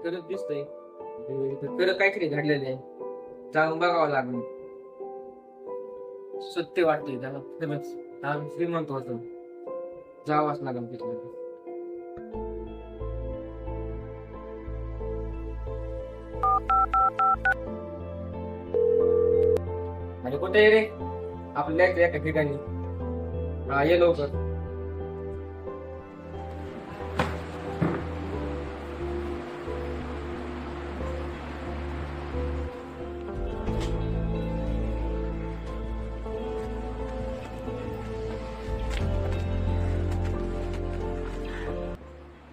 करत दिसतंय खरं काहीतरी घडलेलं आहे. जाऊन बघावं लागेल. सत्य वाटतंय त्याला खरंच. आम्ही श्रीमंत होतो. जावंच लागेल तिथे. आणि कुठे आहे रे आपल्या एका ठिकाणी? हा ये लवकर.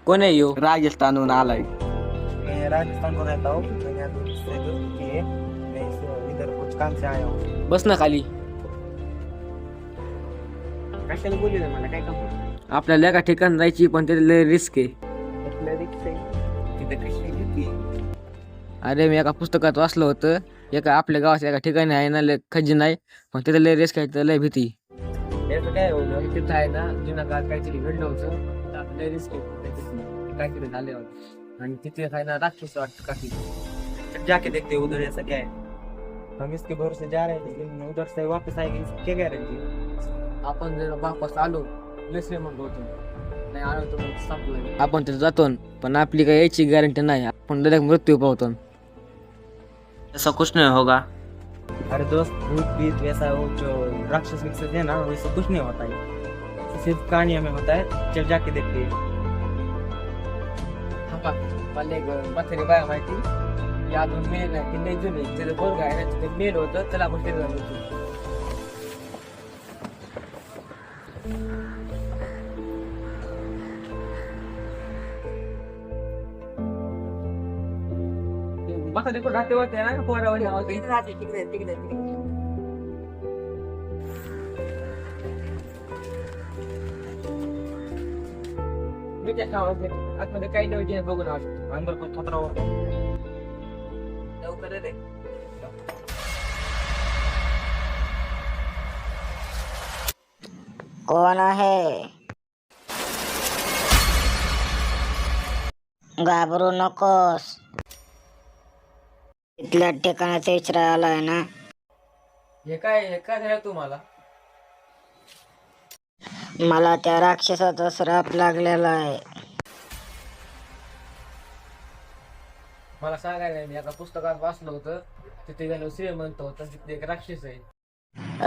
कोण आहे यो? राजस्थानहून आलाय. मैं राजस्थान को रहता हूँ। मैं यहाँ दूसरे दोस्त की है। मैं इधर कुछ काम से आया हूँ। बस ना खाली. कशाला बोलली ना मला काय काम? आपल्याला एका ठिकाणी जायची पण तिथे लय रिस्क आहे. आपल्या रिक्षा तिथे कशी घेतली? अरे मी एका पुस्तकात वाचलं होतं. एका आपल्या गावाच्या एका ठिकाणी आहे ना लय खजिना आहे, पण तिथे लय रिस्क आहे, तिथे लय भीती. याचं काय होतं? तिथं आहे ना जुना काळात काहीतरी घडलं होतं. लय रिस्क आहे काहीतरी झाले होतं. आणि तिथे आहे ना राक्षस वाटतं काही. जब जाके देखते उधर ऐसा क्या है? हम इसके भरोसे जा रहे हैं लेकिन उधर से वापस आएंगे इसकी क्या गारंटी? आपण जर वापस आलो लय श्रीमंत होतो, नाही आलो तर मग संपलं. आपण तिथे जातो पण आपली काही यायची गॅरंटी नाही. आपण डायरेक्ट मृत्यू पावतो. ऐसा कुछ नहीं होगा. अरे दोस्त भूत प्रीत वैसा वो जो राक्षस विक्षस है ना वैसा कुछ नहीं होता है. सिर्फ कहानी में होता है. जब जाके देखते हैं. मला एक म्हातारी बाया माहिती या दोन मेल नाही ती नाही जुनी त्याचं पोरग आहे ना तिथे मेल होतं त्याला आपण शेजार होतो. म्हातारी पण राहते होते ना पोरावर तिकडे मी त्या गावात आतमध्ये काही नवीन बघून आलो. अंदर को थोड़ा और लवकर रे. कोण आहे? घाबरू नकोस. इथल्या ठिकाणाचा विचार आलाय ना? हे काय झालं तुम्हाला? मला त्या राक्षसाचा श्राप लागलेला आहे. मला सांगायला मी एका पुस्तकात वाचलं होतं. तिथे गेलो श्रीमंत होतं तिथे एक राक्षस आहे.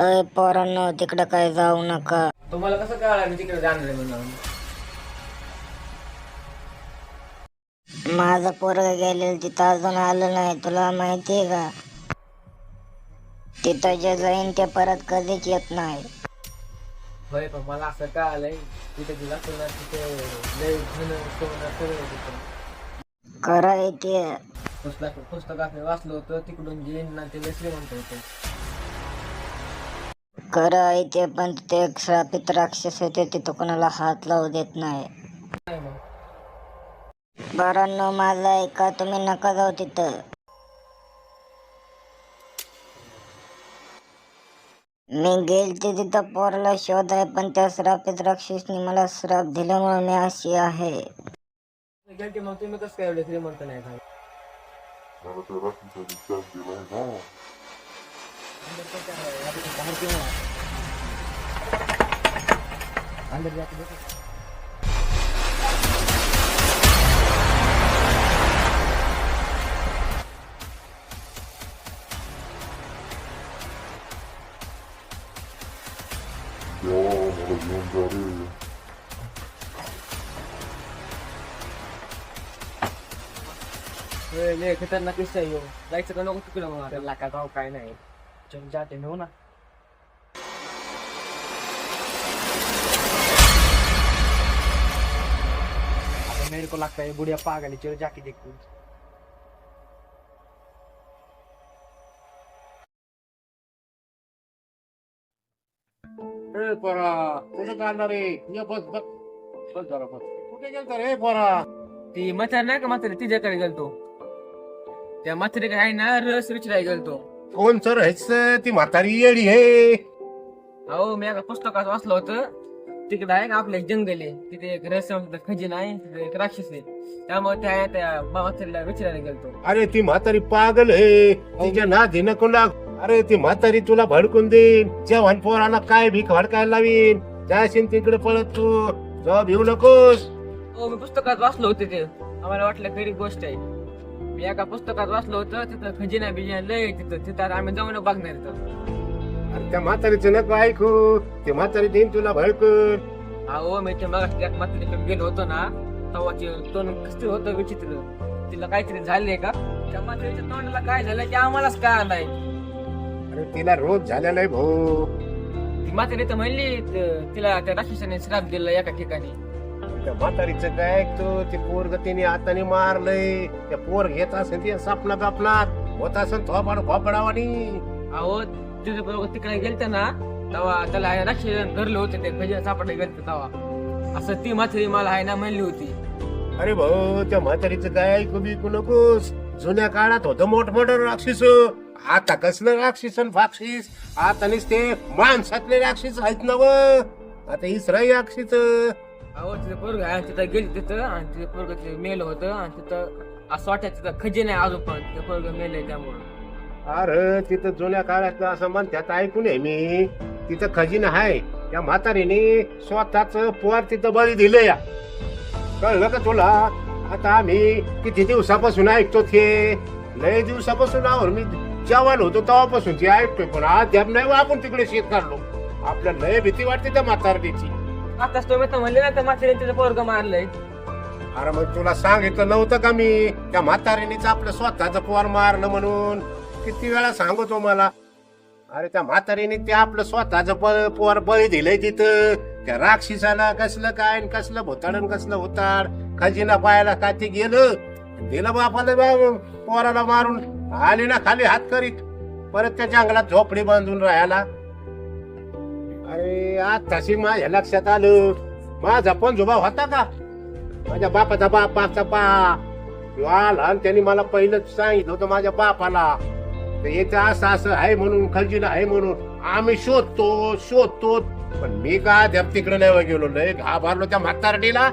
अय पोरांनो तिकडे काय जाऊ नका. तुम्हाला कसं कळलं मी तिकडे जाणार आहे म्हणून? माझं पोरग गेलेलं तिथं अजून आलं नाही. तुला माहितीये का? तिथं जे जाईन ते परत कधीच येत नाही. होय पण मला असं कळालंय तिथे तुला तिथे लय जुनं सोनं सगळं आहे तिथं. खरं आहे ते. पुस्तकात मी वाचलं होतं तिकडून येईन ना ते लय श्रीमंत होतं. खरं आहे ते पण तिथे एक श्रापित राक्षस आहे. तिथं कोणाला हात लावू देत नाही. नाही मग पोरांनो माझं ऐका. तुम्ही नका जाऊ तिथं. मी गेलते तिथं पोराला शोधाय पण त्या श्रापित राक्षसनी मला श्राप दिल्यामुळे मी अशी आहे. मग तुम्ही कसं काय एवढे श्रीमंत नाही झाले? अंदर जाके देखो. लय खतरनाक किस्सा आहे ह्यो. जायचं का नको तिकडं मग आता? त्याला का जाऊ काय नाही चल जाते नेऊ ना अबे मेरे को लगता है ये बुढ़िया पागल है चलो जाके देखते हैं ए पोरा कुठे चालणार रे ये बस बस बस जरा बस कुठे गेलता रे पोरा ती म्हातारी नाही का म्हातारी तिच्याकडे गेलतो. त्या म्हातारी काय ना रस विचारायला गेलतो. कोण सर हेच ती म्हातारी येडी हे अहो मी एका पुस्तकात वाचलं होतं. तिकडे आहे का आपलं एक जंगल आहे, तिथे एक रहस्य खजिना आहे, तिथे एक राक्षस आहे. त्यामुळे त्या म्हातारीला विचारायला गेलतो. अरे ती म्हातारी पागल हे तिच्या नादी नको लाग. अरे ती म्हातारी तुला भडकून देईन जेवण पोराला काय भीक भडकायला लावीन जाशील तिकडे पळत तू जॉब येऊ नकोस. हो मी पुस्तकात वाचलं होतं ते. आम्हाला वाटलं खरी गोष्ट आहे. मी एका पुस्तकात वाचलं होतं तिथं खजिना बिजिना लय आहे तिथं आता आम्ही जाऊन बघणार इथं. अरे त्या म्हातारीचं नको ऐकू ते म्हातारी देईन तुला भडकून. अहो मी ते मग त्या म्हातारीकडे गेलो होतो ना तेव्हाचे तोंड कसं होतं विचित्र. तिला काहीतरी झालंय का? त्या म्हातारीच्या तोंडाला काय झालं ते आम्हालाच काय नाही. अरे तिला रोज झालेला आहे भाऊ. ती म्हातारी तर म्हणली तिला त्या राक्षसाने श्राप दिला एका ठिकाणी. त्या म्हातारीचं काय ऐकतो ते पोरग तिने हाताने मारलंय. त्या पोर घेत असेल ते सापला बापलात होत असेल थोपाड खोपडावानी. अहो तिथे बरोबर तिकडे गेलते ना तेव्हा त्याला राक्षस धरले होते ते खजिना सापडायला गेलते तेव्हा असं ती म्हातारी मला आहे ना म्हणली होती. अरे भाऊ त्या म्हातारीचं काय ऐकू बिकू नकोस. जुन्या काळात होतं मोठमोठं राक्षस. आता कसलं राक्षस फाक्षीस आता नुसते माणसातले राक्षस आहेत ना व. आता इसराई राक्षस. अहो तिथे पोरग आहे तिथं गेली तिथं आणि तिथे पोरग मेलं होतं आणि तिथं असं वाटत तिथं खजिना आहे अजून पण ते पोरग मेलंय त्यामुळे. अरे तिथं जुन्या काळात असं म्हणतात ऐकून आहे मी. तिथं खजिना आहे. त्या म्हातारीने स्वतःच पोर तिथं बळी दिलं या. कळलं का तुला? आता आम्ही किती दिवसापासून ऐकतो ते. लय दिवसापासून आवर मी जवान होतो तेव्हापासून ते ऐकतोय पण आज नाही आपण तिकडे शेत काढलो. आपल्याला लय भीती वाटते त्या म्हातारीची. आताच तुम्ही तर म्हणले ना त्या म्हातारी तिचं पोरग मारलंय. अरे मग तुला सांगितलं नव्हतं का मी त्या म्हातारीनेच आपलं स्वतःच पोर मारलं म्हणून. किती वेळा सांगतो मला. अरे त्या म्हातारीने ते आपलं स्वतःच पोर बळी दिलंय तिथं. त्या राक्षसाला कसलं काय कसलं भोताड कसलं होताड खजिना पायाला का ते गेलं दिलं बापाला पोराला मारून आली ना खाली हात करीत परत त्या जंगलात झोपडी बांधून राहायला. अरे आज तशी माझ्या लक्षात आलं माझा पंजोबा होता का माझ्या बापाचा बापाचा आला आणि त्यांनी मला पहिलंच सांगितलं होतं माझ्या बापाला याचं असं असं आहे म्हणून खजिना आहे म्हणून आम्ही शोधतो पण मी का तिकडे नाही गेलो लय घाबरलो त्या म्हातारडीला.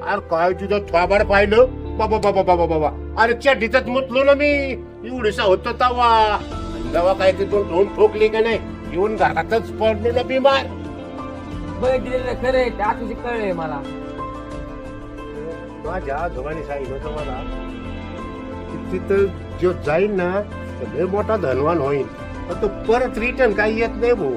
अरे काय तुझं थोबाड पाहिलं बाबा बाबा बाबा बाबा. अरे चड्डीतच मुतलो ना मी एवढीसा होतो तवा. तेव्हा काय ते दोन ठोकली का नाही येऊन घरातच पडलो ना बिमार. बघ दिलेलं खरं आहे त्या तुझी कळलंय मला. माझ्या आजोबांनी सांगितलं होतं मला तिथं जो जाईल ना लय मोठा धनवान होईल पण तो परत रिटर्न काही येत नाही भाऊ.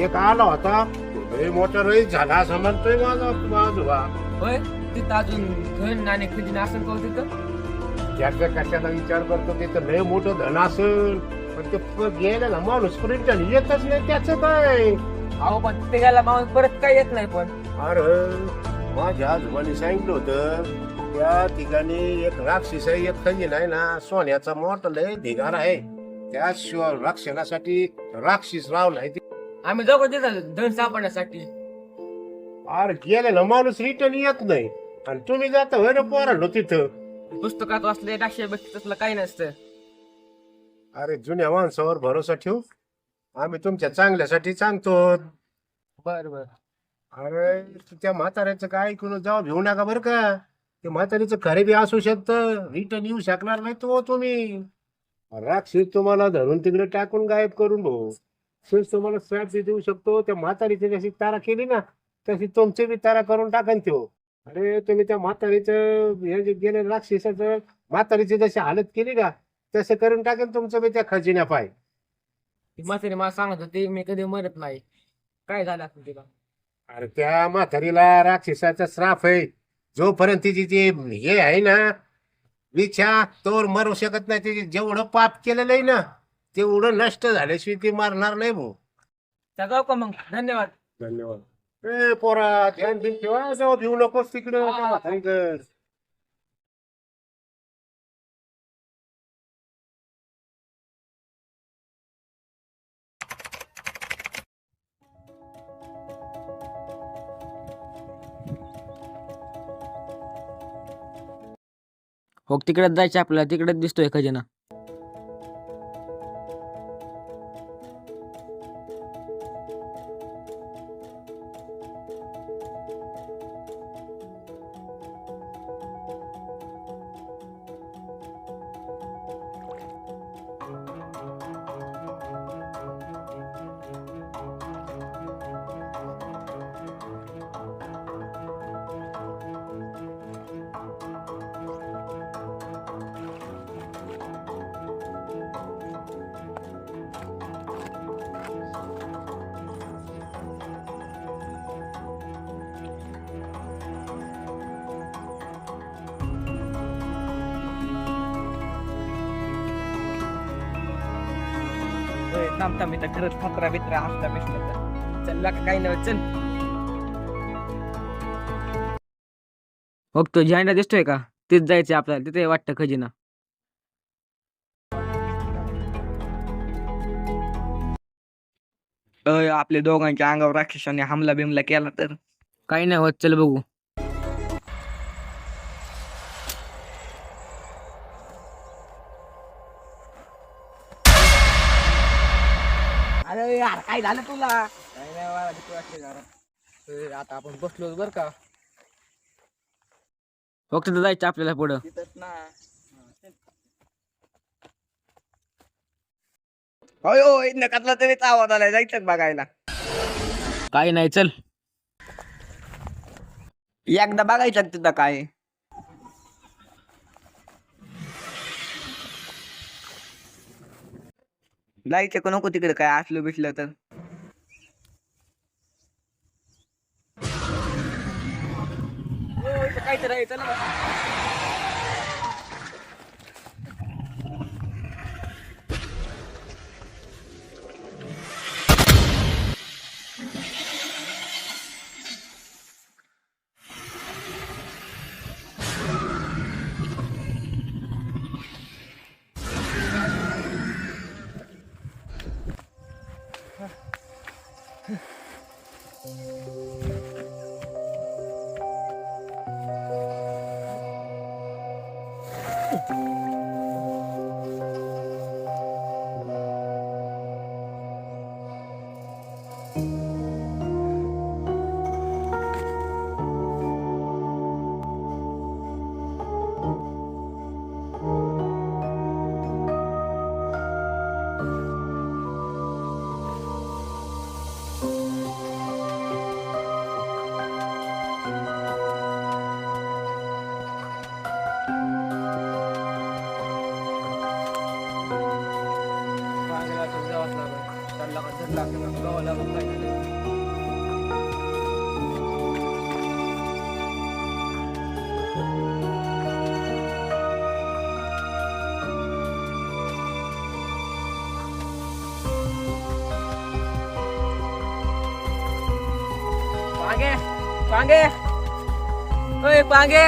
एक आला होता लय मोठा रईस झाला असं म्हणतोय माझा आजोबा. होय तिथं अजून धन आणि खजिना असेल का हो तिथं? ज्याच्या कशाचा विचार करतो तिथं लय मोठं धन असेल पण ते गेलेला माणूस रिटर्न येतच नाही त्याचं काय. अहो पण तिथे गेला माणूस परत काय येत नाही पण. अरे माझ्या आजोबांनी सांगितलं होतं त्या ठिकाणी एक राक्षस आहे एक खजिना आहे ना सोन्याचा मोठा लय ढिगारा आहे. त्या रक्षणासाठी राक्षस रावलाय. आम्ही जाऊ तिथं धन सापडण्यासाठी. अरे गेलेला माणूस रिटर्न येत नाही आणि तुम्ही जाता होय ना पोरांनो तिथं. पुस्तकात वाचले राक्षस बघ तसलं काही नसतं. अरे जुन्या माणसावर भरोसा ठेवू आम्ही तुमच्या चांगल्यासाठी सांगतो. बर बर. अरे त्या म्हाताऱ्याचं काय ऐकून जाऊ घेऊ नका बरं का. ते म्हातारीचं खरे बी असू शकतं रिटर्न येऊ शकणार नाही तो तुम्ही. राक्षस तुम्हाला धरून तिकडे टाकून गायब करून भाऊ तुम्हाला श्राप बी देऊ शकतो. त्या म्हातारीची जशी तारा केली ना तशी तुमची बी तारा करून टाकन तो. अरे तुम्ही त्या म्हातारीचं हे जे गेले राक्षसाचं म्हातारीची जशी हालत केली ना तसं करून टाकेन तुमचं बी त्या खजिन्या पाय. म्हातारी मला सांगत होती मी कधी मरत नाही. काय झालं असं तिला? अरे त्या म्हातारीला राक्षसाचा श्राप आहे. जोपर्यंत तिची ती हे आहे ना विछा तोर मरू शकत नाही. ते जेवढं पाप केलेलं आहे ना तेवढं नष्ट झाल्याशिवाय ते मारणार नाही भाऊ. जाऊ का मग? धन्यवाद. धन्यवाद. ए पोरा ध्यान बिन ठेवा, जाऊ भिऊ नकोस तिकडं त्या म्हातारीकडं. हो तिकडेच जायचं आपल्याला, तिकडेच दिसतोय खजिना. थांबता मी तर खरंच खतरा बित्रा असता बिसला तर चल का काही नाही चल. हो तो झेंडा दिसतोय का, तिथे जायचं आपल्याला, तिथे वाटतं खजिना. आपल्या दोघांच्या अंगावर राक्षसाने हमला बिमला केला तर काही नाही होत, चल बघू. अरे यार काय झालं तुला? काय नाही बाबा, भीती वाटली जरा. आता आपण बसलो बर का. फक्त जायचं आपल्याला पुढं. होय नकातला तरीच आवाज आलाय, जायचं बघायला. काही नाही चल. एकदा बघायचं तिथं काय. जायचं का नको तिकडे काय असलं बिसलं तर. काहीतरी आहे चल. पांगे पांगे ओय पांगे.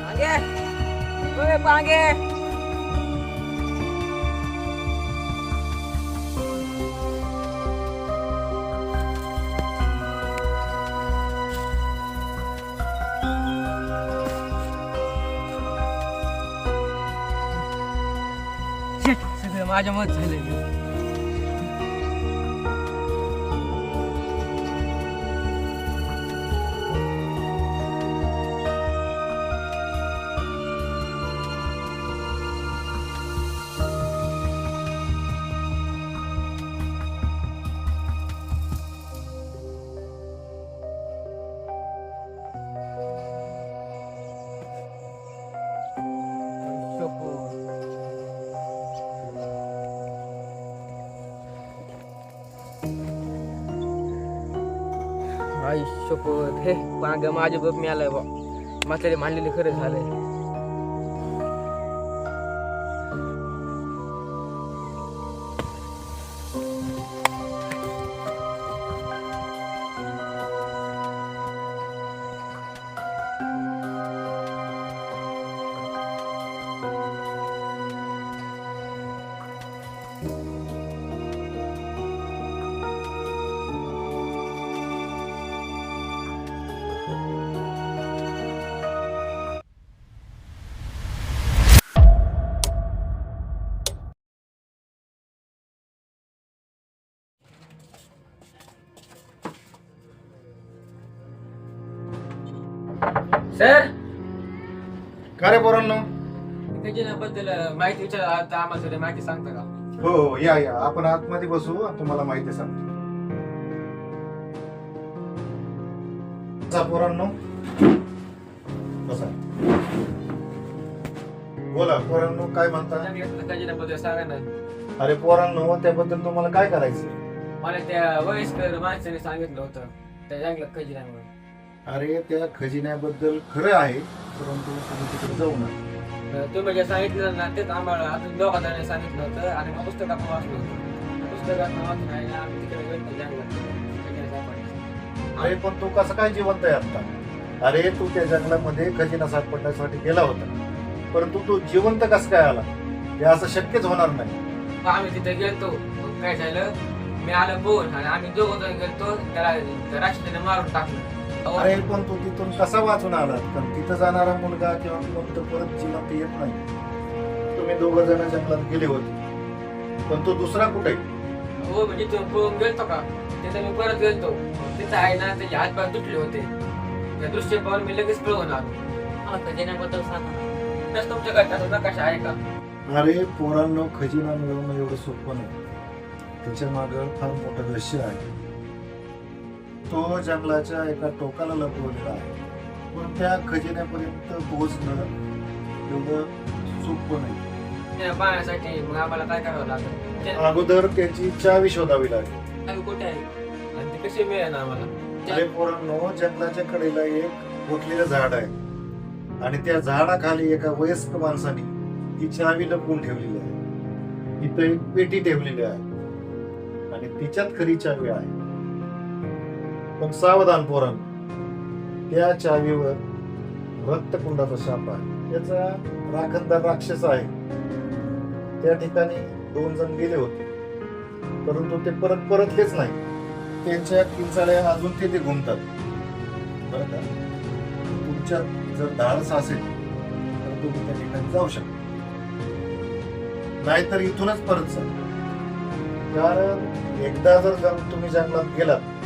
पांगे ओय पांगे. सगळं माझ्या मत झालं. शपथ हे मागं माझ्या बघ मी आलाय बा म्हातारी मानलेली खरं झालंय. सर का रे पोरांनो? खजिन्याबद्दल माहिती विचार आम्हाला थोडी माहिती सांगता का? हो हो, या या, आपण आतमध्ये बसू, तुम्हाला माहिती सांगतो. बसा पोरांनो, बसा. बोला पोरांनो, काय म्हणता? खजिन्याबद्दल सांगा ना. अरे पोरांनो, त्याबद्दल तुम्हाला काय करायचं? मला त्या वयस्कर माणसाने सांगितलं होतं त्या जंगलात खजिन्यामुळे. अरे त्या खजिन्याबद्दल खरं आहे, परंतु तुम्ही तिकडे जाऊ ना. तुम्ही जे सांगितलं ना तेच आम्हाला अजून दोघांनी सांगितलं होतं आणि मग पुस्तकात वाचलं होतं. पुस्तकात वाचून आहे ना आम्ही तिकडे गेलो जंगलात खजिना सापडला. अरे पण तू कसं काय जिवंत आहे आता? अरे तू त्या जंगलामध्ये खजिना सापडण्यासाठी गेला होता, परंतु तू जिवंत कसं काय आला? हे असं शक्यच होणार नाही. मग आम्ही तिथे गेलतो. मग काय झालं, मी आलो बोल आणि आम्ही दोघं जण गेलतो. त्याला राक्षसाने मारून टाकलं. अरे पण तू तिथून कसा वाचून आलात? कारण तिथं जाणारा मुलगा किंवा कोणतं परत जिवंत येत नाही. तुम्ही दोघं जण जंगलात गेले होते, पण तो दुसरा कुठे? हो म्हणजे तिथून पळून गेलतो का तिथे मी परत गेलतो. तिथं आहे ना त्याचे हात पाय तुटले होते. त्या दृश्य पाहून मी लगेच पळून आलो. मला खजिन्याबद्दल सांगा. तसं तुमच्याकडे त्याचा नकाशा आहे का? अरे पोरांनो, खजिना मिळवणं एवढं सोपं नाही. त्याच्या मागं फार मोठं रहस्य आहे. तो जंगलाच्या एका टोकाला लपवलेला आहे, पण त्या खजिन्यापर्यंत पोहोचणं एवढं सोपं नाही. त्या पाहण्यासाठी मग आम्हाला काय करावं लागेल? अगोदर त्याची चावी शोधावी लागेल. चावी कुठे आहे आणि ती कशी मिळेल आम्हाला? अरे पोरांनो, जंगलाच्या कडेला एक गोठलेलं झाड आहे आणि त्या झाडाखाली एका वयस्क माणसाने ती चावी लपवून ठेवलेली आहे. इथं एक पेटी ठेवलेली आहे आणि तिच्यात खरी चावी आहे. पण सावधान पोरांनो, त्या चावीवर रक्तकुंडाचा शाप आहे. त्याचा राखणदार राक्षस आहे. त्या ठिकाणी 2 जण गेले होते, परंतु ते परत परतलेच नाही. त्यांच्या किंचाळ्या अजून ते घुमतात. बरं का, तुमच्यात जर धाडस असेल तर तुम्ही त्या ठिकाणी जाऊ शकता, नाहीतर इथूनच परत जा. कारण एकदा जर तुम्ही जंगलात गेलात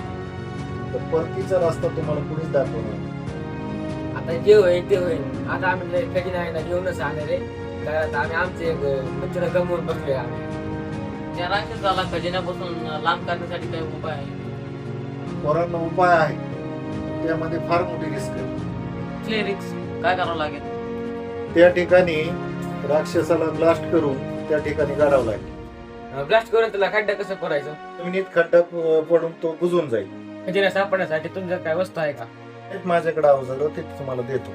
तर परतीचा रस्ता तुम्हाला कुणीच दाखवणार. आता जे होईल ते होईल. आता आम्ही खजिना आहे ना घेऊनच आणणार रे. कारण आम्ही आमचे एक मित्र गमवून बसलोय आम्ही. त्या राक्षसाला खजिन्यापासून लांब करण्यासाठी काही उपाय आहे? पोरांना उपाय आहे, त्यामध्ये फार मोठी रिस्क आहे. रिक्स काय करावं लागेल? त्या ठिकाणी राक्षसाला ब्लास्ट करून त्या ठिकाणी गाडावं लागेल. ब्लास्ट करून त्याला खड्डा कसं करायचं? जमिनीत खड्डा पडून तो बुजून जाईल. खजिना सापडण्यासाठी तुमच्या काय वस्तू आहे का? एक माझ्याकडे अवजारं ते तुम्हाला देतो.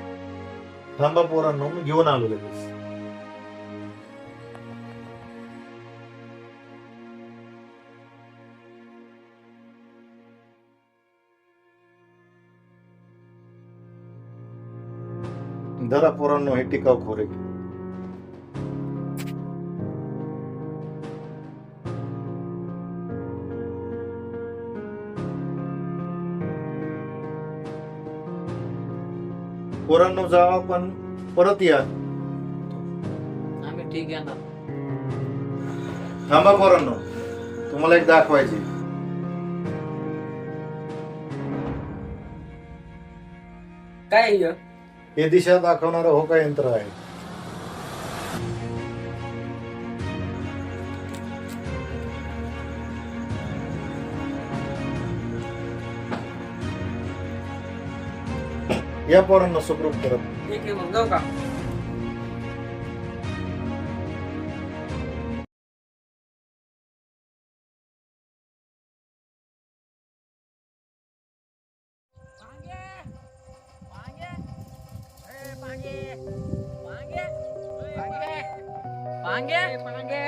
थांबा पोरांनो, मी घेऊन आलो लगेच. धरा पोरांनो, हे टिकाव खोरे. पोरांनो जावा, पण परत या. आम्ही ठीक आहे ना. थांबा पोरांनो, तुम्हाला एक दाखवायची. काय आहे? हे दिशा दाखवणारं होका यंत्र आहे. या पोरांना सुखरूप करत. ठीक आहे मग जाऊ का? पांगे पांगे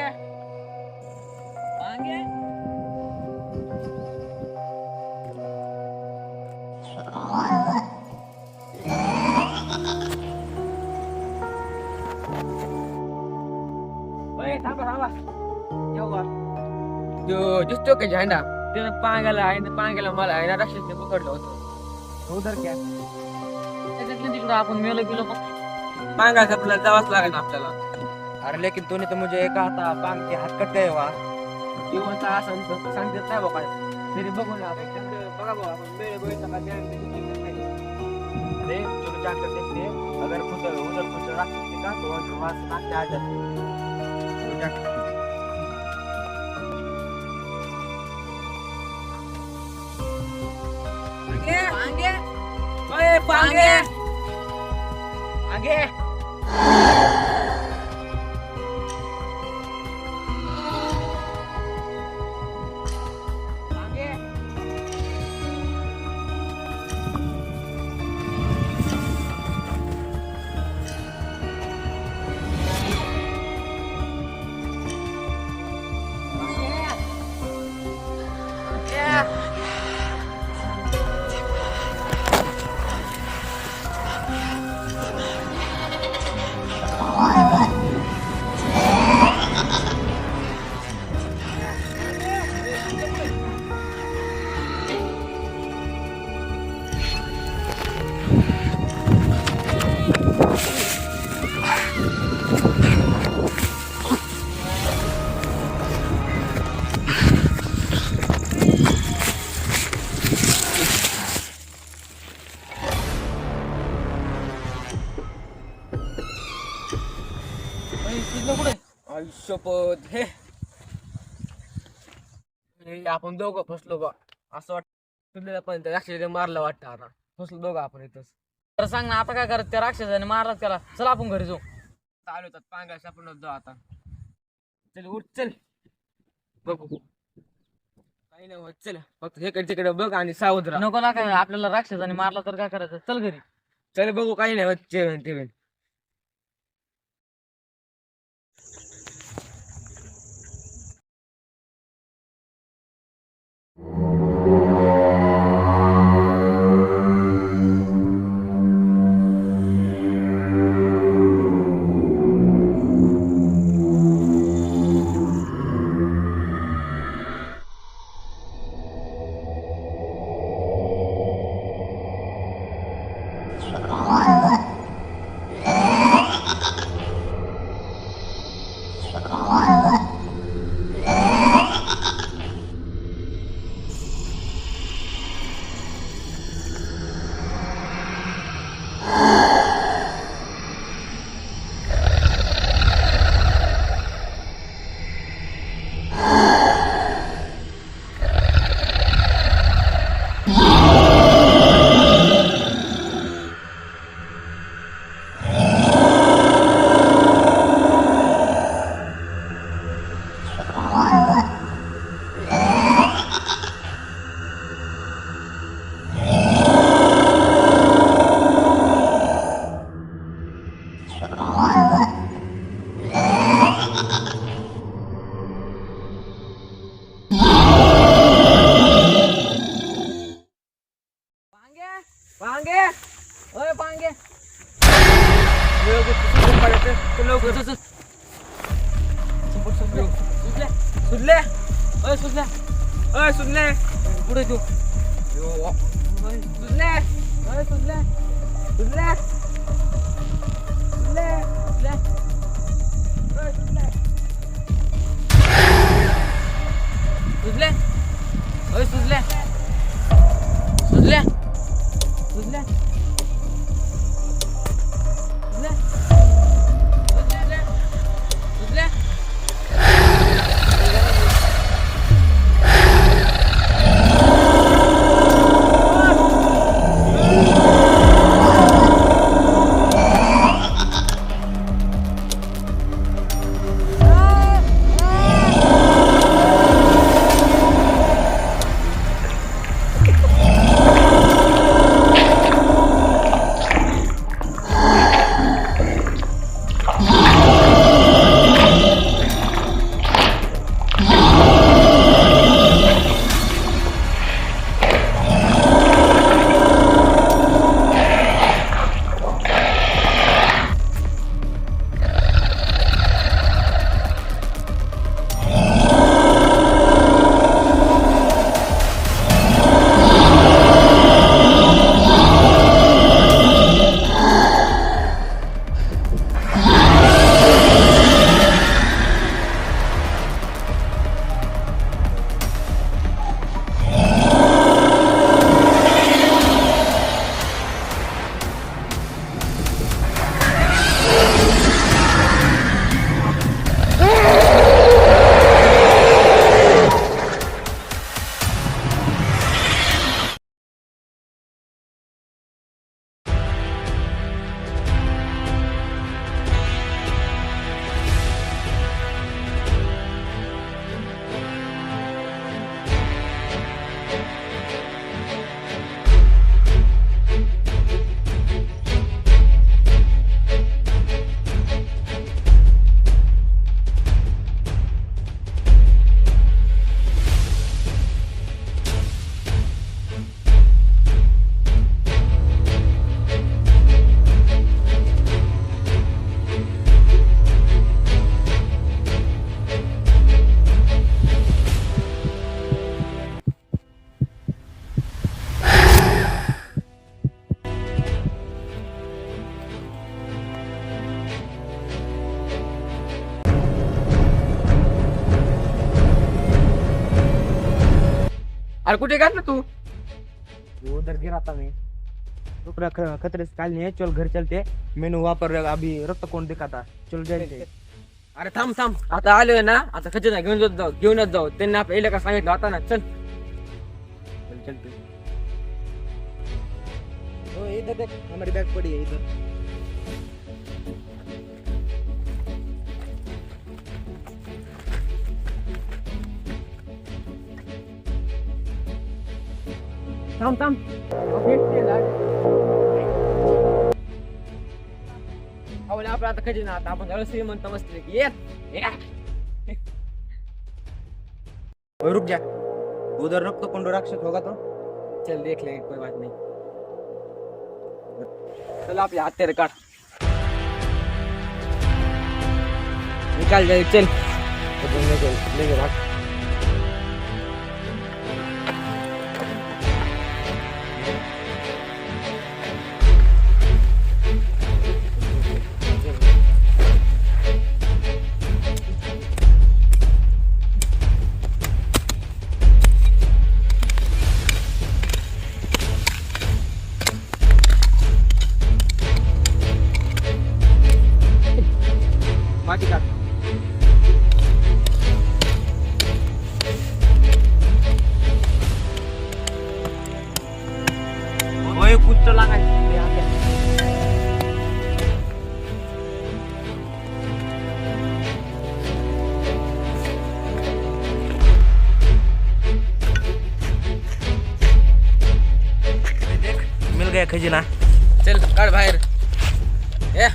पांगे ओय, थांबा थांबा येऊ बा. जो दिसतो का झेंडा त्यानं पांगाला आहे ना, पांगाला मला आहे ना, राक्षसने पकडलं होतं. उधर क्या त्याच्यातलं तिकडं आपण मेलो गेलो पांगा आपल्याला जावंच लागेल आपल्याला. अरे लेकिन तूने तो मुझे कहा था पांग के हाथ कट गए वहाँ. जीवनचा असं तसं सांगतात नाही बाबा. तरी बघू ना आपण त्यांचं बघा भाऊ, आपण वेळ बघितला का त्या अरे चलो जाकर देखते हैं अगर उधर उधर कुछ राक्षस दिखा तो वहाँ से नाक के आ जाते हैं. चलो जाकर देखते हैं. पांगे ओए पांगे आगे आयुष्यपद हे आपण दोघं फसलो बा. असं वाटत तुला पण त्या राक्षसाने मारलं वाटतं. आता फसलो दोघं आपण इथंच. तर सांग ना आता काय करत त्या राक्षसाने मारला त्याला. चल आपण घरी जाऊ. चालू होतात पांगा सापडून जाऊ आता. चल उठ चल बघू काही नाही होत. चल फक्त इकडे तिकडे बघ आणि सावध राहा. नको ना काय आपल्याला राक्षसाने मारला तर काय करायचं. चल घरी. चल बघू काही नाही होत. जेवण तेवण पांगे ओय पांगे सुधले अय सुधले अय सुधले पुढे तू सुधले अय सुधले सुधले सुधले सुधले अय सुधले सुजले ओय सुजले सुजले सुजले सुजले सुजले अरे कुठे घातलं तू? वो उधर गिरा था मैं टुकड़ा खतरे से काल नहीं है चल घर चलते मैंने वहाँ पर अभी रक्त कौन दिखा था चल जाते अरे थांब थांब, आता आलोय ना, आता खजिना घेऊनच जाऊ. त्यांनी आपल्या का सांगितलं आता ना. चल चल चलते ओ इधर देख हमारी बैग पड़ी है इधर थांब थांब. आपला आता खजिना, आता आपण झालो श्रीमंत मस्त ओए रुक जा उधर रक्त कौन राक्षस होगा तो चल देख ले, कोई बात नहीं. चल आपले हत्यारे काढ, निकाल जाए. चल लेके भाग माती काढ. ओए कुछ तो लगा मिल गया खजिना. चल काढ बाहेर. ए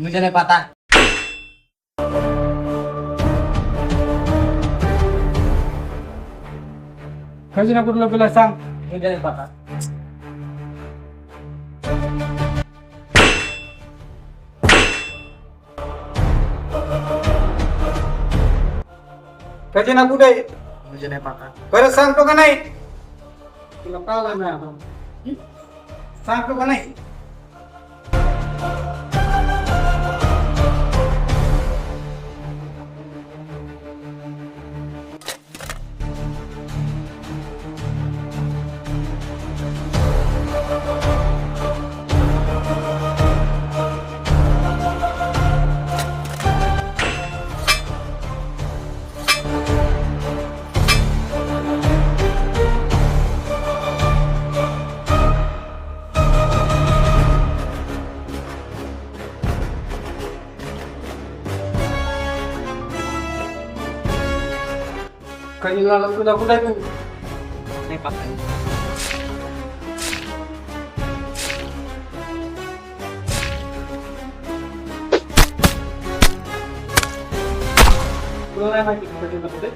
मुझे नहीं पता. खजिना कुठला तुला सांग. मुझे नहीं पता. खजिना कुठे आहे? मुझे नहीं पता. परत सांगतो का नाही? तुला कळलं नाही आता. सांगतो का नाही? खजिना तुला कुठे आहे? नहीं पता. तुला नाही माहिती खजिना कुठे?